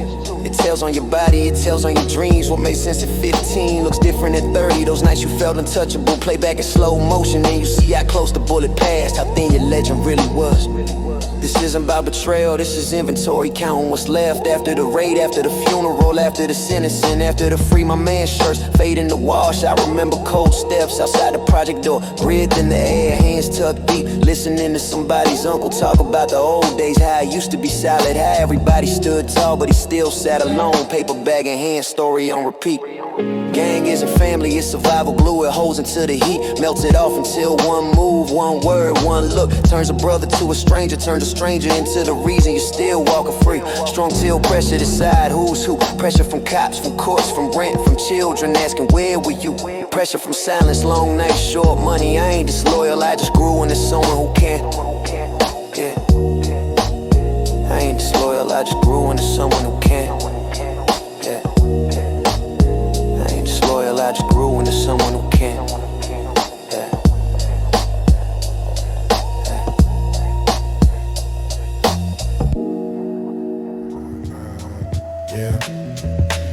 It tells on your body, it tells on your dreams. What made sense at 15 looks different at 30. Those nights you felt untouchable, play back in slow motion, and you see how close the bullet passed, how thin your legend really was. This isn't about betrayal, this is inventory, counting what's left after the raid, after the funeral, after the sentencing, after the free my man shirts fade in the wash. I remember cold steps outside the project door, breath in the air, hands tucked deep, listening to somebody's uncle talk about the old days, how it used to be solid, how everybody stood tall but he still sat alone, paper bag in hand, story on repeat. Gang isn't family, it's survival glue. It holds into the heat, melts it off until one move, one word, one look turns a brother to a stranger, turns a stranger into the reason you're still walking free. Strong till pressure decide who's who. Pressure from cops, from courts, from rent, from children asking where were you. Pressure from silence, long nights, short money. I ain't disloyal, I just grew into someone who can. Yeah. I ain't disloyal, I just grew into someone who can. I just grew into someone who can. Yeah.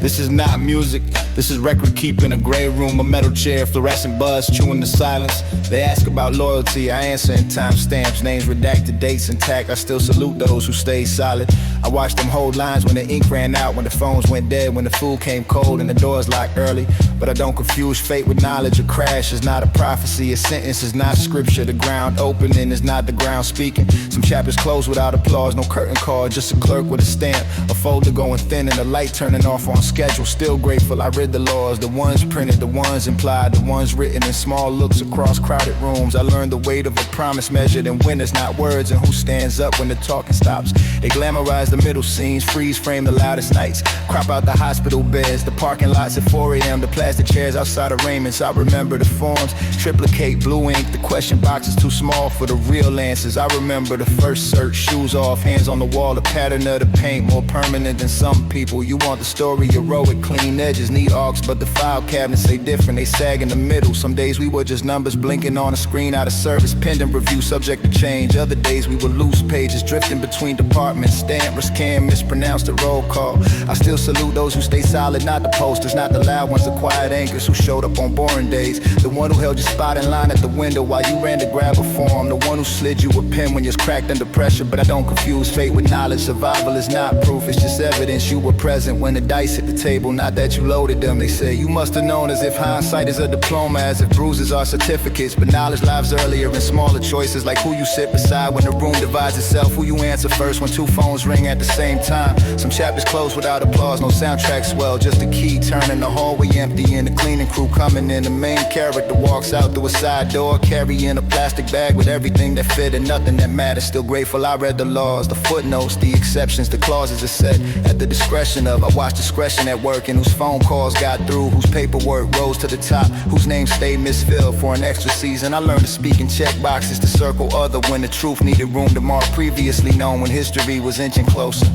This is not music, this is record keeping, a gray room, a metal chair, fluorescent buzz, chewing the silence. They ask about loyalty, I answer in timestamps, names redacted, dates intact. I still salute those who stay solid. I watched them hold lines when the ink ran out, when the phones went dead, when the food came cold and the doors locked early. But I don't confuse fate with knowledge. A crash is not a prophecy, a sentence is not scripture. The ground opening is not the ground speaking. Some chapters closed without applause, no curtain call, just a clerk with a stamp, a folder going thin and the light turning off on schedule. Still grateful I read the laws, the ones printed, the ones implied, the ones written in small looks across crowded rooms. I learned the weight of a promise measured in winners, not words, and who stands up when the talking stops. They glamorize the the middle scenes, freeze frame the loudest nights. Crop out the hospital beds, the parking lots at 4 a.m., the plastic chairs outside of Raymond's. I remember the forms, triplicate, blue ink, the question box is too small for the real answers. I remember the first search, shoes off, hands on the wall, the pattern of the paint, more permanent than some people. You want the story, heroic, clean edges, neat arcs, but the file cabinets say different, they sag in the middle. Some days we were just numbers blinking on a screen out of service, pending review, subject to change. Other days we were loose pages, drifting between departments, stampers can mispronounce the roll call. I still salute those who stay solid, not the posters, not the loud ones, the quiet anchors who showed up on boring days. The one who held your spot in line at the window while you ran to grab a form. The one who slid you a pen when you're cracked under pressure. But I don't confuse fate with knowledge. Survival is not proof, it's just evidence you were present when the dice hit the table, not that you loaded them. They say you must have known, as if hindsight is a diploma, as if bruises are certificates. But knowledge lives earlier in smaller choices, like who you sit beside when the room divides itself, who you answer first when two phones ring at the same time. Some chapters close without applause, no soundtrack swell, just a key turning, the hallway empty and the cleaning crew coming in. The main character walks out through a side door, carrying a plastic bag with everything that fit and nothing that matters. Still grateful I read the laws, the footnotes, the exceptions, the clauses are set at the discretion of. I watched discretion at work, and whose phone calls got through, whose paperwork rose to the top, whose name stayed misfilled for an extra season. I learned to speak in check boxes, to circle other when the truth needed room to mark previously known, when history was inching closer.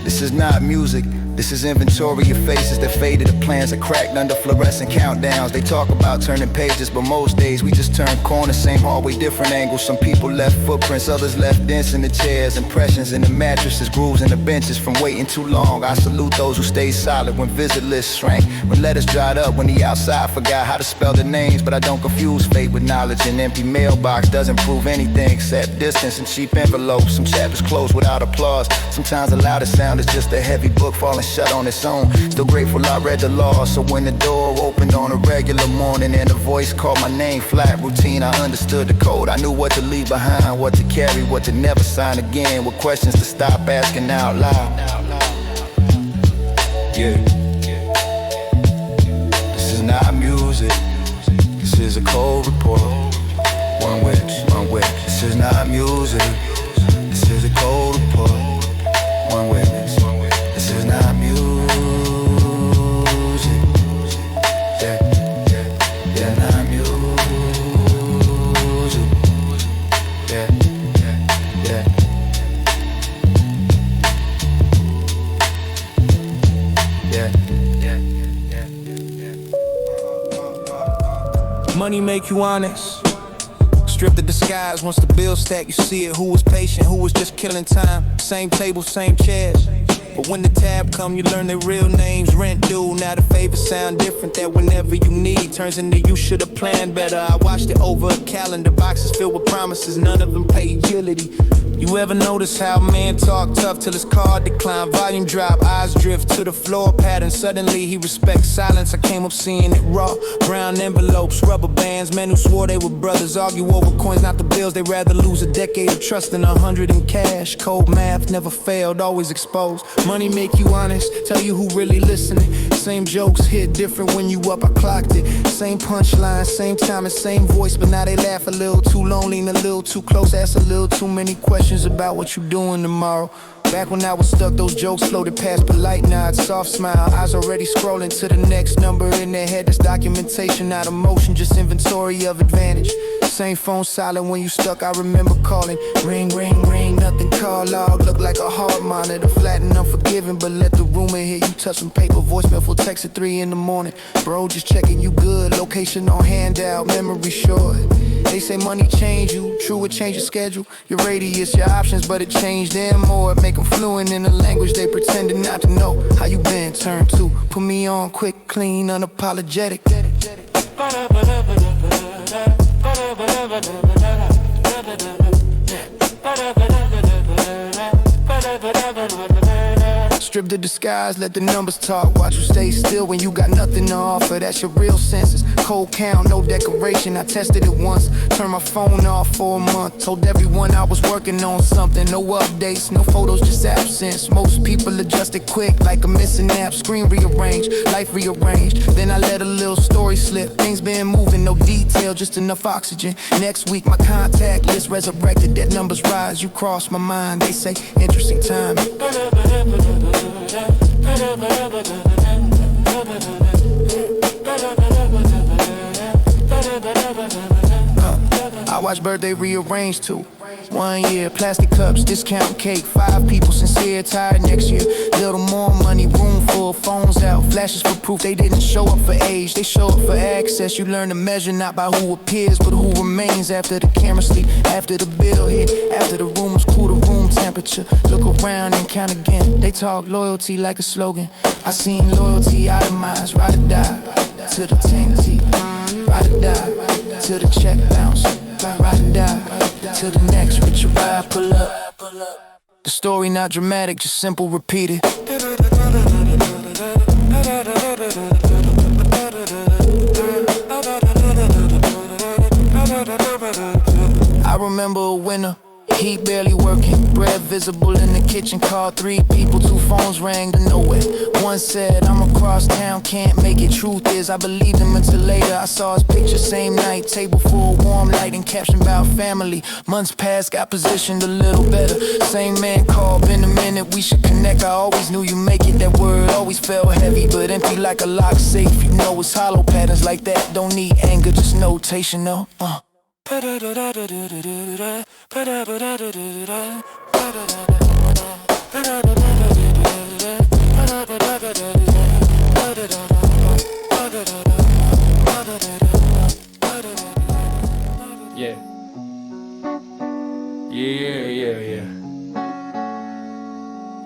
This is not music, this is inventory of faces that faded, the plans that cracked under fluorescent countdowns. They talk about turning pages, but most days we just turn corners, same hallway, different angles. Some people left footprints, others left dents in the chairs, impressions in the mattresses, grooves in the benches from waiting too long. I salute those who stayed solid when visit lists shrank, when letters dried up, when the outside forgot how to spell the names. But I don't confuse fate with knowledge. An empty mailbox doesn't prove anything except distance and cheap envelopes. Some chapters close without applause, sometimes the loudest sound is just a heavy book falling shut on its own. Still grateful I read the law, so when the door opened on a regular morning and a voice called my name flat, routine, I understood the code. I knew what to leave behind, what to carry, what to never sign again, with questions to stop asking out loud. Yeah. This is not music, this is a cold report. One witness. This is not music, this is a cold report. One witness. This is not music. Yeah, not music. Yeah. Money make you honest. Strip the disguise, once the bill stack, you see it. Who was patient, who was just killing time. Same table, same chairs. But when the tab come, you learn their real names. Rent due, now the favors sound different. That whenever you need turns into you should've planned better. I watched it over a calendar, boxes filled with promises, none of them pay utility. You ever notice how a man talk tough till his card decline, volume drop, eyes drift to the floor pattern. Suddenly he respects silence. I came up seeing it raw. Brown envelopes, rubber bands, men who swore they were brothers argue over coins, not the bills. They'd rather lose a decade of trust than 100 in cash. Cold math never failed, always exposed. Money make you honest, tell you who really listening. Same jokes hit different when you up, I clocked it. Same punchline, same time and same voice, but now they laugh a little too lonely and a little too close. Ask a little too many questions about what you doing tomorrow. Back when I was stuck, those jokes floated past polite nods, soft smile, eyes already scrolling to the next number in their head. That's documentation, not emotion, just inventory of advantage. Same phone silent when you stuck, I remember calling. Ring, ring, ring, nothing call log. Look like a hard monitor, flat and unforgiving, but let the rumor hit you. Touch some paper, voicemail full text at 3 in the morning. Bro, just checking you good, location on handout, memory short. They say money change you, true, it change your schedule, your radius, your options, but it changed them more. It make them fluent in a language they pretended not to know. How you been, turn two, put me on quick, clean, unapologetic. Strip the disguise, let the numbers talk. Watch you stay still when you got nothing to offer. That's your real senses. Cold count, no decoration. I tested it once, turned my phone off for a month. Told everyone I was working on something. No updates, no photos, just absence. Most people adjusted quick, like a missing app. Screen rearranged, life rearranged. Then I let a little story slip. Things been moving, no detail, just enough oxygen. Next week, my contact list resurrected. That numbers rise, you cross my mind. They say, interesting time. I watch birthday rearrange too. 1 year, plastic cups, discount cake. 5 people, sincere, tired next year. Little more money, room full, phones out. Flashes for proof they didn't show up for age. They show up for access. You learn to measure not by who appears, but who remains after the camera sleep. After the bill hit, after the room was cool, the room temperature. Look around and count again. They talk loyalty like a slogan. I seen loyalty itemized, ride or die. To the tank T, ride or die. To the check bounce, ride or die. To the next rich ride, pull up. The story not dramatic, just simple, repeated. I remember a winter, heat barely working, bread visible in the kitchen. Called 3 people, 2 phones rang to nowhere. One said, I'm across town, can't make it. Truth is, I believed him until later. I saw his picture same night, table full, warm light and caption about family. Months passed, got positioned a little better. Same man called, been a minute, we should connect. I always knew you make it, that word always felt heavy, but empty like a lock safe. You know it's hollow, patterns like that don't need anger, just notational.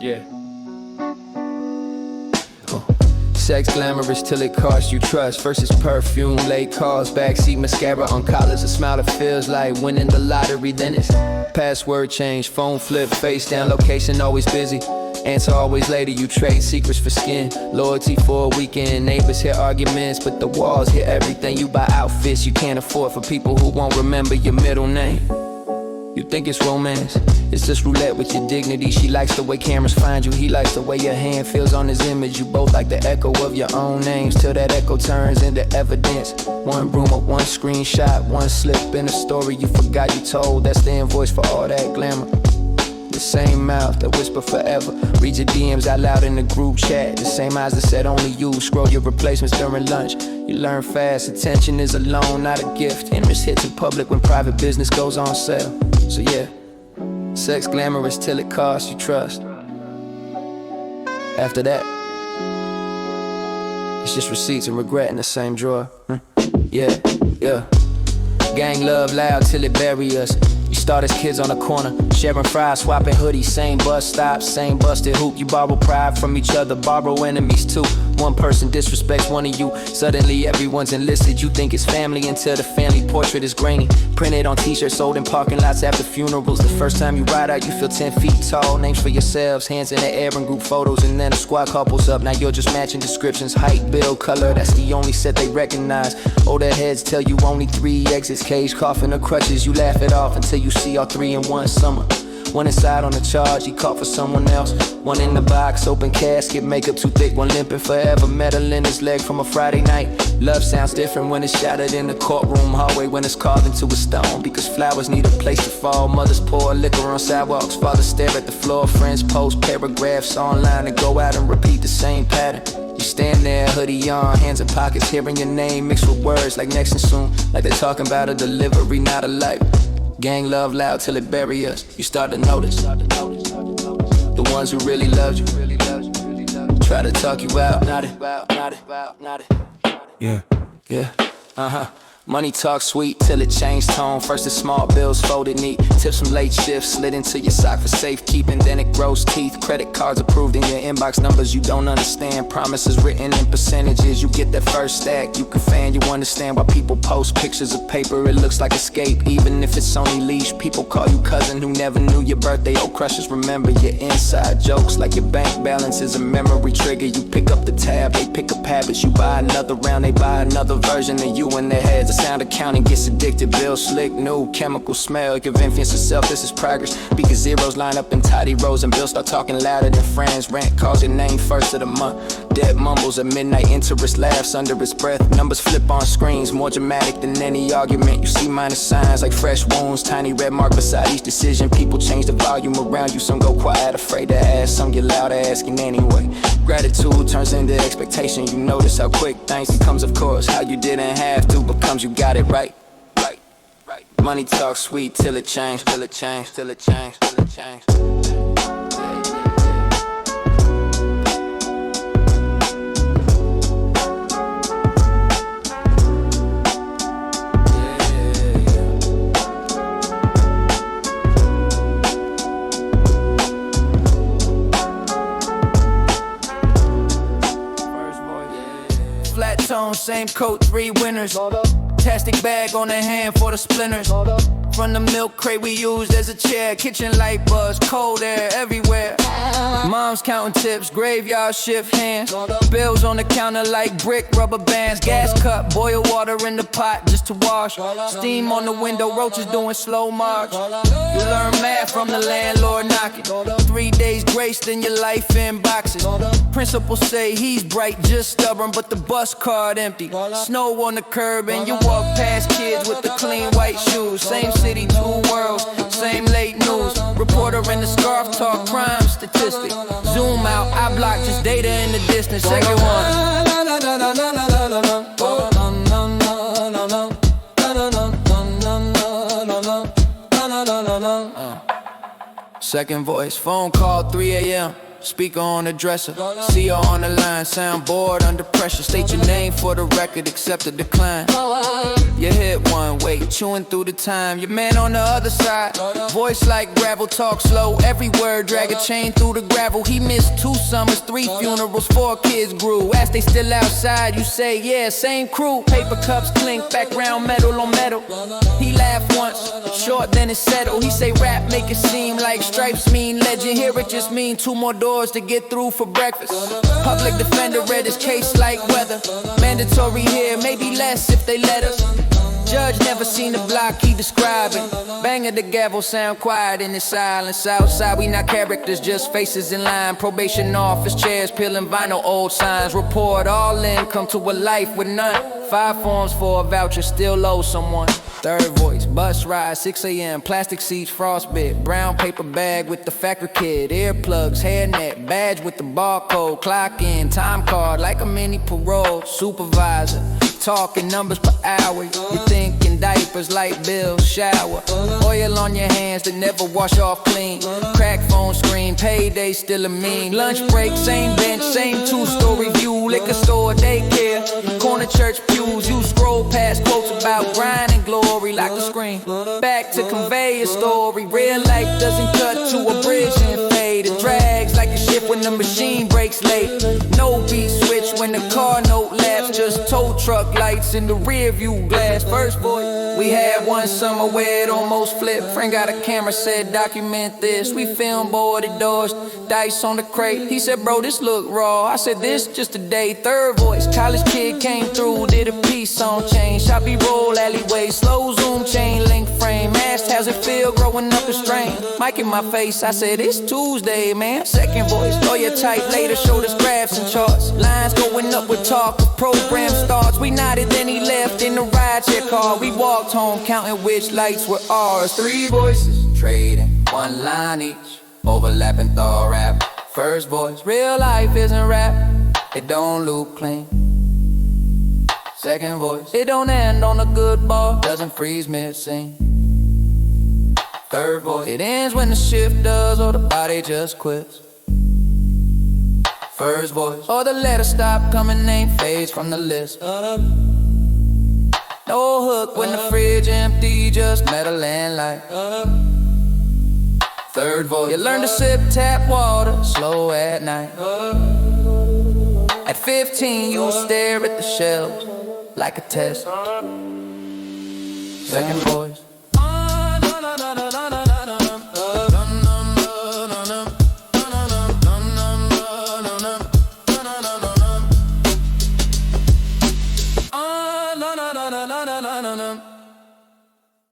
Yeah. Sex glamorous till it costs you trust. Versus perfume, late calls, backseat mascara on collars. A smile that feels like winning the lottery. Then it's password change, phone flip, face down, location always busy. Answer always later, you trade secrets for skin. Loyalty for a weekend, neighbors hear arguments, but the walls hear everything. You buy outfits you can't afford for people who won't remember your middle name. You think it's romance, it's just roulette with your dignity. She likes the way cameras find you, he likes the way your hand feels on his image. You both like the echo of your own names, till that echo turns into evidence. One rumor, one screenshot, one slip in a story you forgot you told. That's the invoice for all that glamour. The same mouth that whisper forever. Read your DMs out loud in the group chat. The same eyes that said only you. Scroll your replacements during lunch. You learn fast, attention is a loan, not a gift. Interest hits in public when private business goes on sale. So yeah, sex glamorous till it costs you trust. After that, it's just receipts and regret in the same drawer. Yeah. Gang love loud till it bury us. You start as kids on the corner, sharing fries, swapping hoodies. Same bus stop, same busted hoop. You borrow pride from each other, borrow enemies too. One person disrespects one of you, suddenly everyone's enlisted. You think it's family until the family portrait is grainy. Printed on t-shirts sold in parking lots after funerals. The first time you ride out, you feel 10 feet tall. Names for yourselves, hands in the air and group photos. And then a squad couples up, now you're just matching descriptions. Height, build, color, that's the only set they recognize. Older heads tell you only 3 exits. Cage, coffin, or crutches, you laugh it off until you see all 3 in one summer. One inside on the charge, he caught for someone else. One in the box, open casket, makeup too thick, one limping forever. Metal in his leg from a Friday night. Love sounds different when it's shattered in the courtroom hallway, when it's carved into a stone. Because flowers need a place to fall. Mothers pour liquor on sidewalks, fathers stare at the floor. Friends post paragraphs online and go out and repeat the same pattern. You stand there, hoodie on, hands in pockets, hearing your name mixed with words like next and soon. Like they're talking about a delivery, not a life. Gang love loud till it bury us. You start to notice the ones who really loved you try to talk you out. Not it. Yeah. Money talk sweet till it changed tone. First the small bills folded neat. Tip some late shifts slid into your Cipher safekeeping. Then it grows teeth. Credit cards approved in your inbox. Numbers you don't understand. Promises written in percentages. You get that first stack. You can fan. You understand why people post pictures of paper. It looks like escape. Even if it's only leash. People call you cousin who never knew your birthday. Old crushes remember your inside jokes. Like your bank balance is a memory trigger. You pick up the tab. They pick up habits. You buy another round. They buy another version of you in their heads. The sound of counting gets addicted. Bill slick, new chemical smell. Convince yourself this is progress. Because zeros line up in tidy rows and bills start talking louder than friends. Rent calls your name first of the month. Dead mumbles at midnight. Interest laughs under its breath. Numbers flip on screens. More dramatic than any argument. You see minor signs like fresh wounds. Tiny red mark beside each decision. People change the volume around you. Some go quiet, afraid to ask. Some get louder, asking anyway. Gratitude turns into expectation. You notice how quick things becomes, of course. How you didn't have to becomes you got it right. Money talk sweet till it changed, till it changed, till it changed, till it changed. Flat tone, same coat, 3 winners. Plastic bag on the hand for the splinters. From the milk crate we used as a chair. Kitchen light buzz, cold air everywhere. Mom's counting tips, graveyard shift hands. Bills on the counter like brick rubber bands. Gas cut, boil water in the pot just to wash. Steam on the window, roaches doing slow march. You learn math from the landlord knocking. 3 days grace, then your life in boxes. Principals say he's bright, just stubborn, but the bus card empty. Snow on the curb and you walk past kids with the clean white shoes. Same city, 2 worlds, same late news. Reporter in the scarf talk crime statistic. Zoom out, I block just data in the distance. Second one. Second voice, phone call 3 a.m. Speaker on the dresser. See her on the line, sound bored under pressure. State your name for the record, accept a decline. You hit one, wait, chewing through the time. Your man on the other side, voice like gravel, talk slow. Every word drag a chain through the gravel. He missed 2 summers, 3 funerals, 4 kids grew. Ask they still outside, you say yeah, same crew. Paper cups clink, background metal on metal. He laughed once, short then it settled. He say rap make it seem like stripes mean legend. Here it just mean 2 more doors to get through for breakfast. Public defender read his case like weather. Mandatory here, maybe less if they let us. Judge never seen the block he describing. Bang of the gavel sound quiet in the silence. Outside we not characters, just faces in line. Probation office chairs, peeling vinyl, old signs. Report all in, come to a life with none. 5 forms for a voucher, still owe someone. Third voice, bus ride, 6 a.m. Plastic seats, frostbit. Brown paper bag with the factory kid. Earplugs, hairnet, badge with the barcode. Clock in, time card like a mini parole. Supervisor, talking numbers per hour. You thinking diapers, light bills, shower. Oil on your hands that never wash off clean. Crack phone screen, payday still a mean. Lunch break, same bench, same 2-story view. Liquor store, daycare, corner church pews. You scroll past quotes about grind and glory like a screen. Back to convey a story. Real life doesn't cut to a bridge and fade. It drags like a ship when the machine breaks late. No beat switch when the car note laps. Just tow truck lights in the rear view glass. First voice, we had one summer where it almost flipped. Friend got a camera, said document this. We filmed boarded doors, dice on the crate. He said bro this look raw. I said this just a day. Third voice, college kid came through, did a piece on change. Shoppy roll, alleyway, slow zoom, chain link frame. Asked how's it feel growing up a strain. Mic in my face, I said it's Tuesday man. Second voice, lawyer type later showed us graphs and charts. Lines going up with talk, the program starts. We nodded then he left in the rideshare car. We walked home counting which lights were ours. 3 voices, trading 1 line each. Overlapping thought rap. First voice, real life isn't rap. It don't loop clean. Second voice, it don't end on a good bar. Doesn't freeze mid-scene. Third voice, it ends when the shift does or the body just quits. First voice, or the letter stop coming, name fades from the list. No hook when the fridge empty, just metal and light. Third voice, you learn to sip tap water slow at night. At 15 you stare at the shelves like a test. Second voice,